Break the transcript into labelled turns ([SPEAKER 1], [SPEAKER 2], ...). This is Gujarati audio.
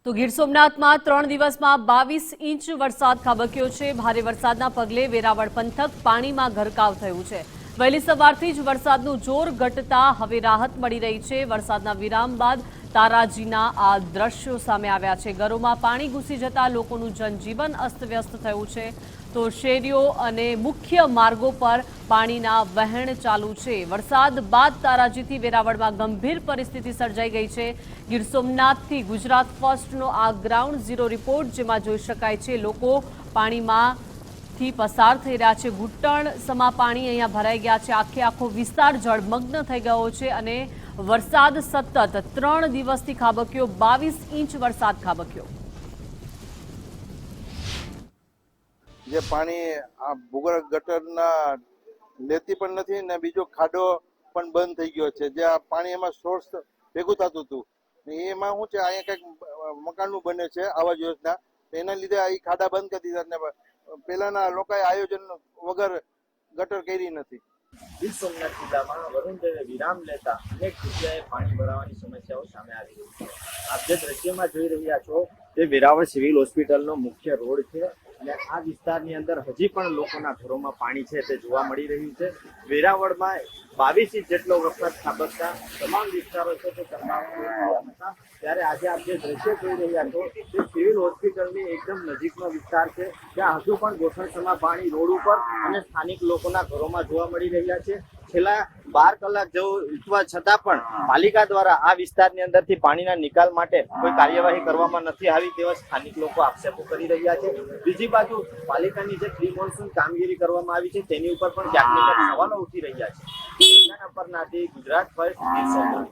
[SPEAKER 1] તો ગીર સોમનાથમાં 3 દિવસમાં 22 ઇંચ વરસાદ ખાબક્યો છે। ભારે વરસાદના પગલે વેરાવળ પંથક પાણીમાં ગરકાવ થયું છે। વહેલી સવારથી જ વરસાદનું જોર ઘટતા હવે રાહત મળી રહી છે। વરસાદના વિરામ બાદ તારાજીના આ દ્રશ્યો સામે આવ્યા છે। ઘરોમાં પાણી ઘૂસી જતા લોકોનું જનજીવન અસ્તવ્યસ્ત થયું છે। તો શેરીઓ અને મુખ્ય માર્ગો પર પાણીના વહેણ ચાલુ છે। વરસાદ બાદ તારાજીથી વેરાવળમાં ગંભીર પરિસ્થિતિ સર્જાઈ ગઈ છે। ગીર સોમનાથથી ગુજરાત ફર્સ્ટનો આ ગ્રાઉન્ડ ઝીરો રિપોર્ટ, જેમાં જોઈ શકાય છે લોકો પાણીમાંથી પસાર થઈ રહ્યા છે। ઘૂંટણ સમા પાણી અહીંયા ભરાઈ ગયા છે। આખો વિસ્તાર જળમગ્ન થઈ ગયો છે અને વરસાદ સતત 3 દિવસથી ખાબક્યો। 22 ઇંચ વરસાદ ખાબક્યો।
[SPEAKER 2] જે પાણી આ ભૂગર્ભ ગટરના લેતી પણ નથી ને બીજો ખાડો પણ બંધ થઈ ગયો છે। જે આ પાણી એમાં સોર્સ ભેગું થતું હતું એમાં શું છે, અહીંયા કંઈક મકાનનું બને છે આવાસ યોજના, એના લીધે આ ખાડા બંધ કરી દીધા ને પહેલાના લોકોએ આયોજન વગર ગટર કરી નથી।
[SPEAKER 3] ગીર સોમનાથ જિલ્લામાં વરુણદેવે વિરામ લેતા અનેક જગ્યાએ પાણી ભરાવાની સમસ્યાઓ સામે આવી રહી છે। આપ જે દ્રશ્યમાં જોઈ રહ્યા છો તે વેરાવળ સિવિલ હોસ્પિટલનો મુખ્ય રોડ છે અને આ વિસ્તારની અંદર હજી પણ લોકોના ઘરોમાં પાણી છે તે જોવા મળી રહ્યું છે। વેરાવળમાં 22 ઇંચ જેટલો વરસાદ ખાબકતા તમામ વિસ્તારો છે તે તરબામ હતા। ત્યારે આજે આપ જે દ્રશ્ય જોઈ રહ્યા છો તે સિવિલ હોસ્પિટલની એકદમ નજીકનો વિસ્તાર છે, જ્યાં હજુ પણ ઘૂંટણસમા પાણી રોડ ઉપર અને સ્થાનિક લોકોના ઘરોમાં જોવા મળી રહ્યા છે। છેલ્લા 12 કલાક જેવું વીતવા છતાં પણ પાલિકા દ્વારા આ વિસ્તારની અંદરથી પાણીના નિકાલ માટે કોઈ કાર્યવાહી કરવામાં નથી આવી તેવા સ્થાનિક લોકો આક્ષેપો કરી રહ્યા છે। બીજી બાજુ પાલિકાની જે પ્રી મોન્સૂન કામગીરી કરવામાં આવી છે તેની ઉપર પણ ક્યાંક ને ક્યાંક સવાલો ઉઠી રહ્યા છે। ગુજરાત ફર્સ્ટ, ગીર સોમનાથ।